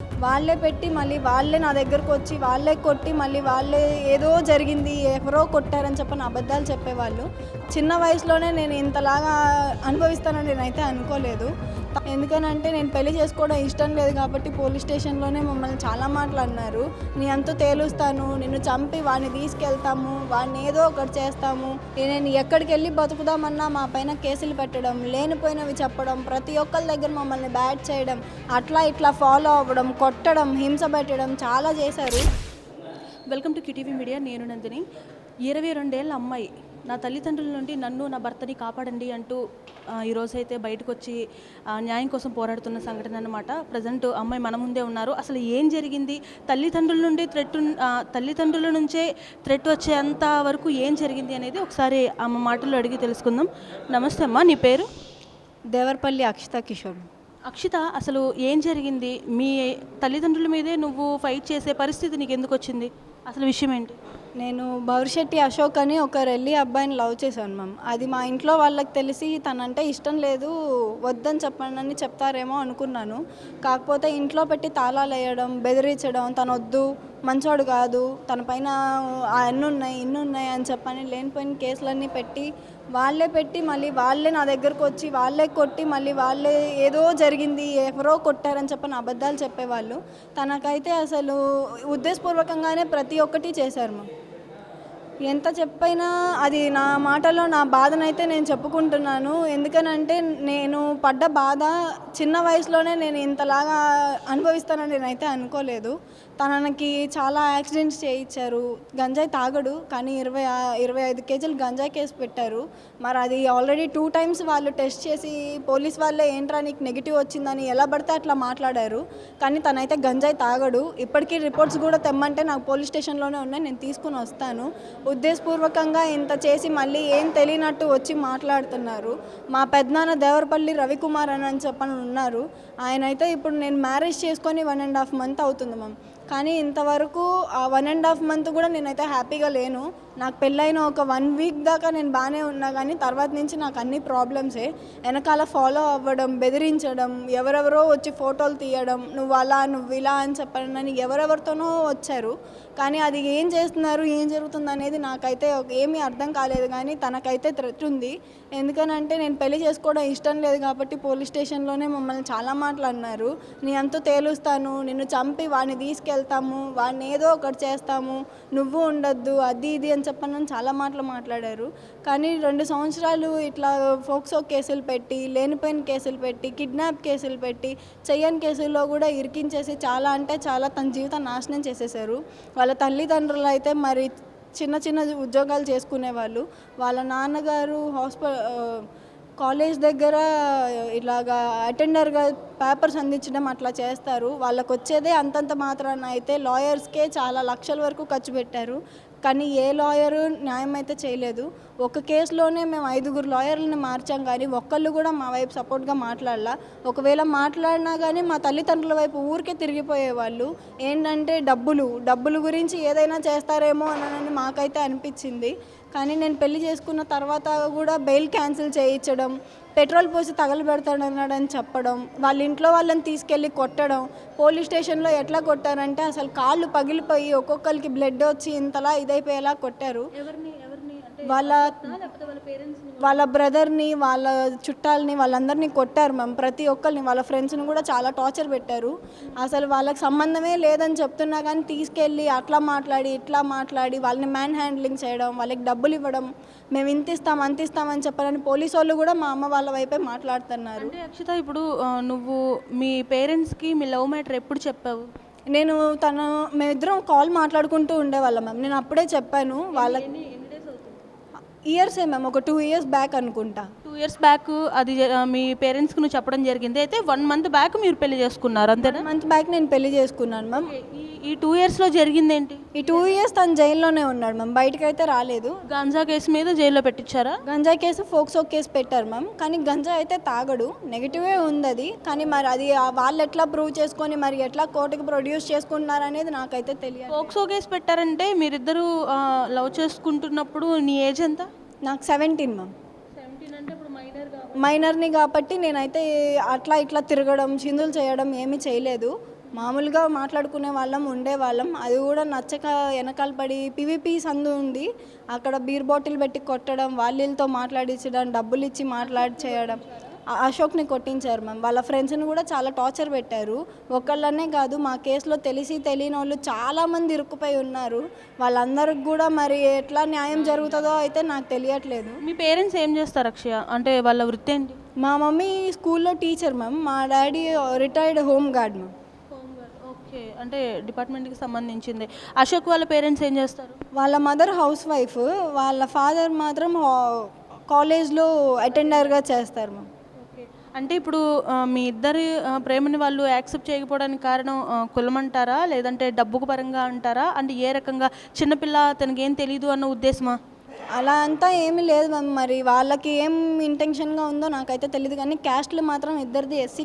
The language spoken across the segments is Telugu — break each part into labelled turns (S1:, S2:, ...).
S1: వాళ్ళే పెట్టి మళ్ళీ వాళ్ళే నా దగ్గరకు వచ్చి వాళ్ళే కొట్టి మళ్ళీ వాళ్ళే ఏదో జరిగింది ఎవరో కొట్టారని చెప్పని అబద్ధాలు చెప్పేవాళ్ళు. చిన్న వయసులోనే నేను ఇంతలాగా అనుభవిస్తానని నేనైతే అనుకోలేదు. ఎందుకనంటే నేను పెళ్లి చేసుకోవడం ఇష్టం లేదు కాబట్టి పోలీస్ స్టేషన్లోనే మమ్మల్ని చాలా మాటలు అన్నారు. నీ అంతా తేలుస్తాను, నిన్ను చంపి వాడిని తీసుకెళ్తాము, వాడిని ఏదో ఒకటి చేస్తాము, నేను ఎక్కడికి వెళ్ళి బతుకుదామన్నా మా పైన కేసులు పెట్టడం, లేనిపోయినవి చెప్పడం, ప్రతి ఒక్కరి దగ్గర మమ్మల్ని బ్యాట్ చేయడం, అట్లా ఇట్లా ఫాలో అవ్వడం, కొట్టడం, హింస పెట్టడం చాలా చేశారు.
S2: Welcome to QTV media. నేను నందిని. 22 ఏళ్ళ అమ్మాయి నా తల్లిదండ్రుల నుండి నన్ను నా భర్తని కాపాడండి అంటూ ఈరోజైతే బయటకు వచ్చి న్యాయం కోసం పోరాడుతున్న సంఘటన అన్నమాట. ప్రజెంట్ అమ్మాయి మన ముందే ఉన్నారు. అసలు ఏం జరిగింది, తల్లిదండ్రుల నుంచే థ్రెట్ వచ్చేంత వరకు ఏం జరిగింది అనేది ఒకసారి ఆమె మాటల్లో అడిగి తెలుసుకుందాం. నమస్తే అమ్మ, నీ పేరు?
S1: దేవరపల్లి అక్షిత కిషోర్.
S2: అక్షిత, అసలు ఏం జరిగింది? మీ తల్లిదండ్రుల మీదే నువ్వు ఫైట్ చేసే పరిస్థితి నీకు ఎందుకు వచ్చింది? అసలు విషయం ఏంటి?
S1: నేను భవిష్యత్తి అశోక్ అని ఒక రెల్లి అబ్బాయిని లవ్ చేశాను మ్యామ్. అది మా ఇంట్లో వాళ్ళకి తెలిసి తనంటే ఇష్టం లేదు, వద్దని చెప్పండి చెప్తారేమో అనుకున్నాను. కాకపోతే ఇంట్లో పెట్టి తాళాలు వేయడం, బెదిరించడం, తను వద్దు, మంచోడు కాదు, తన పైన ఇన్నున్నాయి అని చెప్పని లేనిపోయిన కేసులన్నీ పెట్టి మళ్ళీ వాళ్ళే నా దగ్గరకు వచ్చి వాళ్ళే కొట్టి మళ్ళీ వాళ్ళే ఏదో జరిగింది ఎవరో కొట్టారని చెప్పని అబద్ధాలు చెప్పేవాళ్ళు. తనకైతే అసలు ఉద్దేశపూర్వకంగానే ప్రతి ఒక్కటి చేశారు మ్యామ్. ఎంత చెప్పైనా అది నా మాటల్లో నా బాధనైతే నేను చెప్పుకుంటున్నాను. ఎందుకనంటే నేను పడ్డ బాధ చిన్న వయసులోనే నేను ఇంతలాగా అనుభవిస్తానని నేనైతే అనుకోలేదు. తనకి చాలా యాక్సిడెంట్స్ చేయించారు. గంజాయి తాగడు కానీ 25 కేజీలు గంజాయి కేసు పెట్టారు. మరి అది ఆల్రెడీ 2 times వాళ్ళు టెస్ట్ చేసి పోలీస్ వాళ్ళే ఏంట్రా నీకు నెగిటివ్ వచ్చిందని ఎలా పడితే అట్లా మాట్లాడారు. కానీ తనైతే గంజాయి తాగడు. ఇప్పటికీ రిపోర్ట్స్ కూడా తెమ్మంటే నాకు పోలీస్ స్టేషన్లోనే ఉన్నాయి, నేను తీసుకుని వస్తాను. ఉద్దేశపూర్వకంగా ఇంత చేసి మళ్ళీ ఏం తెలియనట్టు వచ్చి మాట్లాడుతున్నారు. మా పెద్దనాన్న దేవరపల్లి రవికుమార్ అని చెప్పని ఉన్నారు. ఆయన అయితే ఇప్పుడు నేను మ్యారేజ్ చేసుకొని 1.5 month అవుతుంది మ్యామ్. కానీ ఇంతవరకు ఆ 1.5 month కూడా నేనైతే హ్యాపీగా లేను. నాకు పెళ్ళైన ఒక 1 week దాకా నేను బాగానే ఉన్నా కానీ తర్వాత నుంచి నాకు అన్ని ప్రాబ్లమ్సే. వెనకాల ఫాలో అవ్వడం, బెదిరించడం, ఎవరెవరో వచ్చి ఫోటోలు తీయడం, నువ్వు అలా నువ్వు ఇలా అని చెప్పని ఎవరెవరితోనో వచ్చారు. కానీ అది ఏం చేస్తున్నారు, ఏం జరుగుతుంది అనేది నాకైతే ఏమీ అర్థం కాలేదు. కానీ తనకైతే థ్రెట్ ఉంది. ఎందుకనంటే నేను పెళ్లి చేసుకోవడం ఇష్టం లేదు కాబట్టి పోలీస్ స్టేషన్లోనే మమ్మల్ని చాలా మాటలు అన్నారు. నీ అంతా తేలుస్తాను, నిన్ను చంపి వాడిని తీసుకెళ్తాము, వాడిని ఏదో ఒకటి చేస్తాము, నువ్వు ఉండొద్దు, అది ఇది అని చెప్పని చాలా మాటలు మాట్లాడారు. కానీ 2 సంవత్సరాలు ఇట్లా ఫోక్సో కేసులు పెట్టి, లేనిపోయిన కేసులు పెట్టి, కిడ్నాప్ కేసులు పెట్టి, చెయ్యని కేసుల్లో కూడా ఇరికించేసి చాలా అంటే చాలా తన జీవితం నాశనం చేసేసారు. వాళ్ళ తల్లిదండ్రులు అయితే మరి చిన్న చిన్న ఉద్యోగాలు చేసుకునేవాళ్ళు. వాళ్ళ నాన్నగారు కాలేజ్ దగ్గర ఇలాగా అటెండర్గా పేపర్స్ అందించడం అట్లా చేస్తారు. వాళ్ళకు వచ్చేదే అంతంత మాత్రాన అయితే లాయర్స్కే చాలా లక్షల వరకు ఖర్చు పెట్టారు. కానీ ఏ లాయరు న్యాయం అయితే చేయలేదు. ఒక కేసులోనే మేము 5 లాయర్లని మార్చాం కానీ ఒక్కళ్ళు కూడా మా వైపు సపోర్ట్గా మాట్లాడలా. ఒకవేళ మాట్లాడినా కానీ మా తల్లిదండ్రుల వైపు ఊరికే తిరిగిపోయేవాళ్ళు. ఏంటంటే డబ్బులు గురించి ఏదైనా చేస్తారేమో అని మాకైతే అనిపించింది. కానీ నేను పెళ్లి చేసుకున్న తర్వాత కూడా బెయిల్ క్యాన్సిల్ చేయించడం, పెట్రోల్ పోసి తగలబెడతాడన్నాడని చెప్పడం, వాళ్ళ ఇంట్లో వాళ్ళని తీసుకెళ్ళి కొట్టడం. పోలీస్ స్టేషన్లో ఎట్లా కొట్టారంటే అసలు కాళ్ళు పగిలిపోయి ఒక్కొక్కరికి బ్లడ్ వచ్చి ఇంతలా ఇదైపోయేలా కొట్టారు. వాళ్ళ బ్రదర్ని, వాళ్ళ చుట్టాలని, వాళ్ళందరినీ కొట్టారు మ్యామ్. ప్రతి ఒక్కరిని, వాళ్ళ ఫ్రెండ్స్ని కూడా చాలా టార్చర్ పెట్టారు. అసలు వాళ్ళకి సంబంధమే లేదని చెప్తున్నా కానీ తీసుకెళ్ళి అట్లా మాట్లాడి ఇట్లా మాట్లాడి వాళ్ళని మ్యాన్ హ్యాండ్లింగ్ చేయడం, వాళ్ళకి డబ్బులు ఇవ్వడం, మేము అంతిస్తామని చెప్పాలని పోలీసు వాళ్ళు కూడా మా అమ్మ వాళ్ళ వైపే మాట్లాడుతున్నారు.
S2: అంటే అక్షిత, ఇప్పుడు నువ్వు మీ పేరెంట్స్కి మీ లవ్ మ్యాటర్ ఎప్పుడు చెప్పావు?
S1: మేమిద్దరం కాల్ మాట్లాడుకుంటూ ఉండేవాళ్ళం మ్యామ్. నేను అప్పుడే చెప్పాను వాళ్ళకి. ఇయర్సే మ్యామ్, ఒక 2 years బ్యాక్ అనుకుంటా.
S2: 2 years బ్యాక్ అది మీ పేరెంట్స్కి నువ్వు చెప్పడం జరిగింది. అయితే 1 month బ్యాక్ మీరు పెళ్లి చేసుకున్నారు, అంతేనా?
S1: 1 month బ్యాక్ నేను పెళ్లి చేసుకున్నాను మ్యామ్.
S2: ఈ 2 yearsలో జరిగింది ఏంటి?
S1: ఈ 2 years తను జైల్లోనే ఉన్నాడు మ్యామ్, బయటకు అయితే రాలేదు.
S2: గంజా కేసు మీద జైల్లో పెట్టించారా?
S1: గంజా కేసు ఫోక్సో కేసు పెట్టారు మ్యామ్. కానీ గంజా అయితే తాగడు, నెగిటివే ఉంది అది. కానీ మరి అది వాళ్ళు ఎట్లా ప్రూవ్ చేసుకొని మరి ఎట్లా కోర్టుకు ప్రొడ్యూస్ చేసుకుంటున్నారు అనేది నాకైతే తెలియదు.
S2: ఫోక్సో కేసు పెట్టారంటే మీరిద్దరూ లవ్ చేసుకుంటున్నప్పుడు నీ ఏజ్ ఎంత?
S1: నాకు 17 మ్యామ్.
S2: 17 అంటే ఇప్పుడు
S1: మైనర్ని కాబట్టి నేనైతే అట్లా ఇట్లా తిరగడం, చిందులు చేయడం ఏమీ చేయలేదు. మామూలుగా మాట్లాడుకునే వాళ్ళం, ఉండేవాళ్ళం. అది కూడా నచ్చక వెనకాల పడి పీవీపీ సందు ఉంది, అక్కడ బీర్ బాటిల్ పెట్టి కొట్టడం, వాళ్ళతో మాట్లాడించడం, డబ్బులు ఇచ్చి మాట్లాడి చేయడం. అశోక్ని కొట్టించారు మ్యామ్. వాళ్ళ ఫ్రెండ్స్ని కూడా చాలా టార్చర్ పెట్టారు. ఒకళ్ళనే కాదు, మా కేసులో తెలిసి తెలియని వాళ్ళు చాలామంది ఇరుక్కుపోయి ఉన్నారు. వాళ్ళందరికి కూడా మరి ఎట్లా న్యాయం జరుగుతుందో అయితే నాకు తెలియట్లేదు.
S2: మీ పేరెంట్స్ ఏం చేస్తారు అక్షయ? అంటే వాళ్ళ వృత్తి ఏంటి?
S1: మా మమ్మీ స్కూల్లో టీచర్ మ్యామ్, మా daddy retired home guard ma'am.
S2: Okay, అంటే డిపార్ట్మెంట్కి సంబంధించింది. అశోక్ వాళ్ళ పేరెంట్స్ ఏం చేస్తారు?
S1: వాళ్ళ మదర్ హౌస్ వైఫ్, వాళ్ళ ఫాదర్ మాత్రం కాలేజ్లో అటెండర్గా చేస్తారు మ్యామ్.
S2: ఓకే, అంటే ఇప్పుడు మీ ఇద్దరి ప్రేమని వాళ్ళు యాక్సెప్ట్ చేయకపోవడానికి కారణం కులం అంటారా, లేదంటే డబ్బుకు పరంగా అంటారా? అంటే ఏ రకంగా, చిన్నపిల్ల తనకి ఏం తెలీదు అన్న ఉద్దేశమా?
S1: అలా అంతా ఏమీ లేదు మ్యామ్. మరి వాళ్ళకి ఏం ఇంటెన్షన్గా ఉందో నాకైతే తెలియదు, కానీ క్యాస్ట్లు మాత్రం ఇద్దరిది ఎస్సీ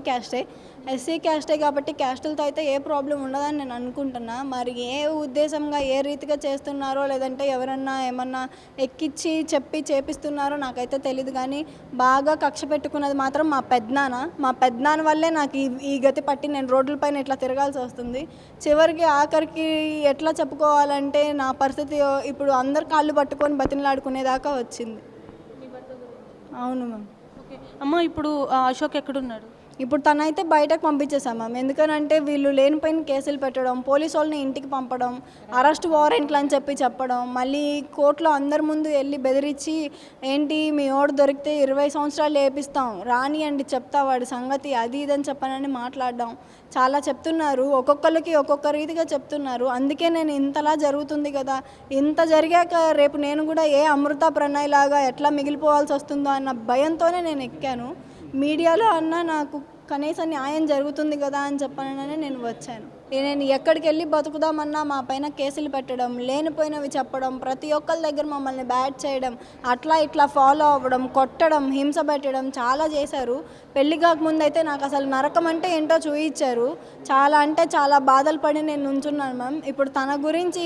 S1: క్యాస్టే కాబట్టి క్యాస్టులతో అయితే ఏ ప్రాబ్లం ఉండదని నేను అనుకుంటున్నా. మరి ఏ ఉద్దేశంగా ఏ రీతిగా చేస్తున్నారో, లేదంటే ఎవరన్నా ఏమన్నా ఎక్కిచ్చి చెప్పి చేపిస్తున్నారో నాకైతే తెలియదు, కానీ బాగా కక్ష పెట్టుకున్నది మాత్రం మా పెద్దనాన్న వల్లే నాకు ఈ గతి పట్టి నేను రోడ్లపైన ఇట్లా తిరగాల్సి వస్తుంది. చివరికి ఆఖరికి ఎట్లా చెప్పుకోవాలంటే నా పరిస్థితి ఇప్పుడు అందరు కాళ్ళు పట్టుకొని బతిమలాడుకునేదాకా వచ్చింది. అవును మ్యామ్.
S2: ఓకే అమ్మ, ఇప్పుడు అశోక్ ఎక్కడున్నాడు?
S1: ఇప్పుడు తనైతే బయటకు పంపించేసాం మ్యామ్. ఎందుకనంటే వీళ్ళు లేనిపోయిన కేసులు పెట్టడం, పోలీసు వాళ్ళని ఇంటికి పంపడం, అరెస్ట్ వారెంట్లు అని చెప్పడం, మళ్ళీ కోర్టులో అందరి ముందు వెళ్ళి బెదిరించి ఏంటి మీ ఓడు దొరికితే 20 సంవత్సరాలు వేపిస్తాం, రాని అండి చెప్తా వాడి సంగతి, అది ఇదని చెప్పనని మాట్లాడడం చాలా చెప్తున్నారు. ఒక్కొక్కరికి ఒక్కొక్క రీతిగా చెప్తున్నారు. అందుకే నేను ఇంతలా జరుగుతుంది కదా, ఇంత జరిగాక రేపు నేను కూడా ఏ అమృత ప్రణయ్ లాగా ఎట్లా మిగిలిపోవాల్సి వస్తుందో అన్న భయంతోనే నేను ఎక్కాను. మీడియాలో అన్నా నాకు కనీసం న్యాయం జరుగుతుంది కదా అని చెప్పననే నేను వచ్చాను. నేను ఎక్కడికి వెళ్ళి బతుకుదామన్నా మా పైన కేసులు పెట్టడం, లేనిపోయినవి చెప్పడం, ప్రతి ఒక్కరి దగ్గర మమ్మల్ని బ్యాడ్ చేయడం, అట్లా ఇట్లా ఫాలో అవ్వడం, కొట్టడం, హింస పెట్టడం చాలా చేశారు. పెళ్లి కాకముందు అయితే నాకు అసలు నరకం అంటే ఏంటో చూయించారు. చాలా అంటే చాలా బాధలు పడి నేను నుంచున్నాను మ్యామ్. ఇప్పుడు తన గురించి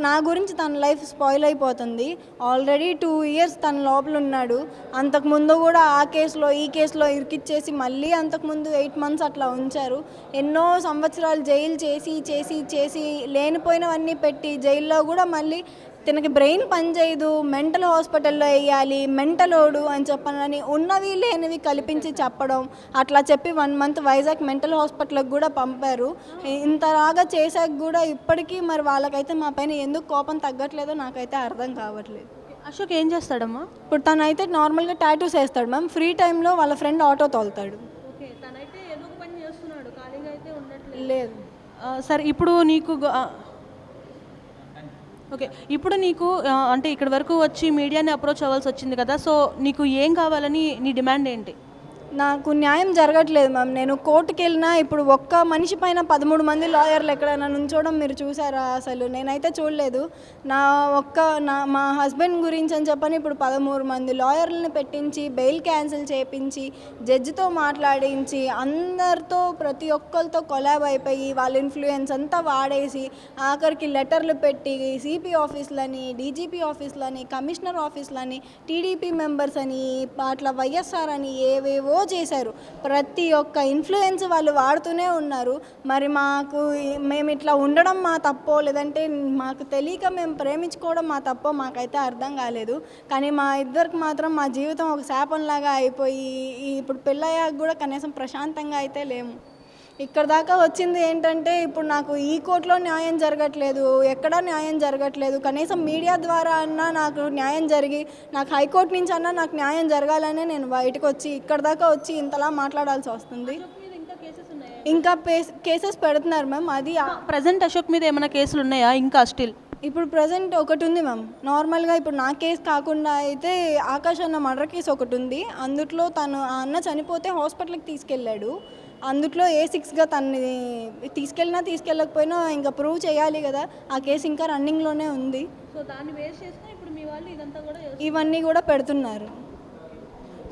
S1: నా గురించి తన లైఫ్ స్పాయిల్ అయిపోతుంది. ఆల్రెడీ 2 years తన లోపల ఉన్నాడు. అంతకుముందు కూడా ఆ కేసులో ఈ కేసులో ఇరికిచ్చేసి మళ్ళీ అంతకుముందు 8 months అట్లా ఉంచారు. ఎన్నో సంవత్సరాలు జైలు చేసి లేనిపోయినవన్నీ పెట్టి జైల్లో కూడా మళ్ళీ తనకి బ్రెయిన్ పనిచేయదు, మెంటల్ హాస్పిటల్లో వేయాలి, మెంటలోడు అని చెప్పనని ఉన్నవి లేనివి కల్పించి చెప్పడం, అట్లా చెప్పి 1 month వైజాగ్ మెంటల్ హాస్పిటల్కి కూడా పంపారు. ఇంతలాగా చేశాక కూడా ఇప్పటికీ మరి వాళ్ళకైతే మా పైన ఎందుకు కోపం తగ్గట్లేదో నాకైతే అర్థం కావట్లేదు.
S2: అశోక్ ఏం చేస్తాడమ్మా?
S1: ఇప్పుడు తనైతే నార్మల్గా టాటూస్ వేస్తాడు మ్యామ్. ఫ్రీ టైంలో వాళ్ళ ఫ్రెండ్ ఆటో తోలుతాడు.
S2: ఓకే, తనైతే ఏదో ఒక పని చేస్తున్నాడు, ఖాళీగా అయితే ఉండట్లేదు.
S1: లేదు.
S2: సరే, ఇప్పుడు నీకు ఓకే, ఇప్పుడు నీకు అంటే ఇక్కడి వరకు వచ్చి మీడియాని అప్రోచ్ అవ్వాల్సి వచ్చింది కదా, సో నీకు ఏం కావాలని, నీ డిమాండ్ ఏంటి?
S1: నాకు న్యాయం జరగట్లేదు మ్యామ్. నేను కోర్టుకి వెళ్ళినా ఇప్పుడు ఒక్క మనిషి పైన 13 మంది లాయర్లు ఎక్కడైనా నుంచోవడం మీరు చూసారా? అసలు నేనైతే చూడలేదు. మా హస్బెండ్ గురించి అని చెప్పని ఇప్పుడు 13 మంది లాయర్లను పెట్టించి బెయిల్ క్యాన్సిల్ చేయించి జడ్జితో మాట్లాడించి అందరితో ప్రతి ఒక్కరితో కొలాబ్ అయిపోయి వాళ్ళ ఇన్ఫ్లుయెన్స్ అంతా వాడేసి ఆఖరికి లెటర్లు పెట్టి సిపి ఆఫీసులని, డీజీపీ ఆఫీసులని, కమిషనర్ ఆఫీసులని, టీడీపీ మెంబర్స్ అని, అట్లా వైఎస్ఆర్ అని ఏవేవో చేశారు. ప్రతి ఒక్క ఇన్ఫ్లుయెన్స్ వాళ్ళు వాడుతూనే ఉన్నారు. మరి మేము ఇట్లా ఉండడం మా తప్పో, లేదంటే మాకు తెలియక మేము ప్రేమించుకోవడం మా తప్పో మాకైతే అర్థం కాలేదు. కానీ మా ఇద్దరికి మాత్రం మా జీవితం ఒక శాపంలాగా అయిపోయి ఇప్పుడు పెళ్ళయ్యాక కూడా కనీసం ప్రశాంతంగా అయితే లేము. ఇక్కడ దాకా వచ్చింది ఏంటంటే ఇప్పుడు నాకు ఈ కోర్టులో న్యాయం జరగట్లేదు, ఎక్కడా న్యాయం జరగట్లేదు. కనీసం మీడియా ద్వారా అన్నా నాకు న్యాయం జరిగి, నాకు హైకోర్టు నుంచి అన్నా నాకు న్యాయం జరగాలనే నేను బయటకు వచ్చి ఇక్కడ దాకా వచ్చి ఇంతలా మాట్లాడాల్సి వస్తుంది. ఇంకా కేసెస్ పెడుతున్నారు మ్యామ్. అది
S2: ప్రజెంట్ అశోక్ మీద ఏమైనా కేసులు ఉన్నాయా ఇంకా స్టిల్?
S1: ఇప్పుడు ప్రజెంట్ ఒకటి ఉంది మ్యామ్. నార్మల్గా ఇప్పుడు నా కేసు కాకుండా అయితే ఆకాష్ అన్న మర్డర్ కేసు ఒకటి ఉంది. అందుట్లో తను ఆ అన్న చనిపోతే హాస్పిటల్కి తీసుకెళ్ళాడు. అందుట్లో A6గా తనని తీసుకెళ్ళకపోయినా ఇంకా ప్రూవ్ చేయాలి కదా. ఆ కేసు ఇంకా రన్నింగ్లోనే ఉంది.
S2: సో దాన్ని బేస్ చేసుకుని ఇప్పుడు మీ వాళ్ళు ఇదంతా కూడా
S1: ఇవన్నీ కూడా పెడుతున్నారు.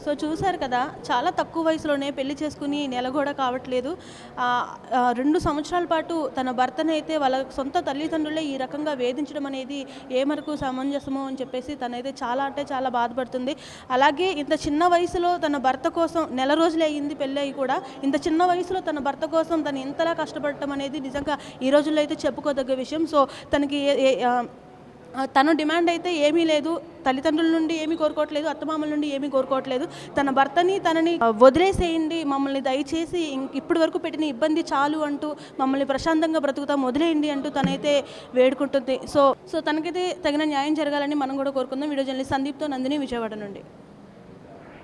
S2: సో చూశారు కదా, చాలా తక్కువ వయసులోనే పెళ్లి చేసుకుని నెల కూడా కావట్లేదు. 2 సంవత్సరాల పాటు తన భర్తని అయితే వాళ్ళ సొంత తల్లిదండ్రులే ఈ రకంగా వేధించడం అనేది ఏ మేరకు సమంజసమో అని చెప్పేసి తనైతే చాలా అంటే చాలా బాధపడుతుంది. అలాగే ఇంత చిన్న వయసులో తన భర్త కోసం నెల రోజులే అయ్యింది పెళ్ళి అయ్యి కూడా, ఇంత చిన్న వయసులో తన భర్త కోసం తను ఇంతలా కష్టపడటం అనేది నిజంగా ఈ రోజుల్లో అయితే చెప్పుకోదగ్గ విషయం. సో తనకి తను డిమాండ్ అయితే ఏమీ లేదు, తల్లిదండ్రుల నుండి ఏమీ కోరుకోవట్లేదు, అత్తమామల నుండి ఏమీ కోరుకోవట్లేదు. తన భర్తని తనని వదిలేసేయండి, మమ్మల్ని దయచేసి ఇప్పటి వరకు పెట్టిన ఇబ్బంది చాలు అంటూ మమ్మల్ని ప్రశాంతంగా బ్రతుకుతాం వదిలేయండి అంటూ తనైతే వేడుకుంటుంది. సో తనకైతే తగిన న్యాయం జరగాలని మనం కూడా కోరుకుందాం. వీడియో జర్నలిస్ట్ సందీప్తో నందిని, విజయవాడ నుండి.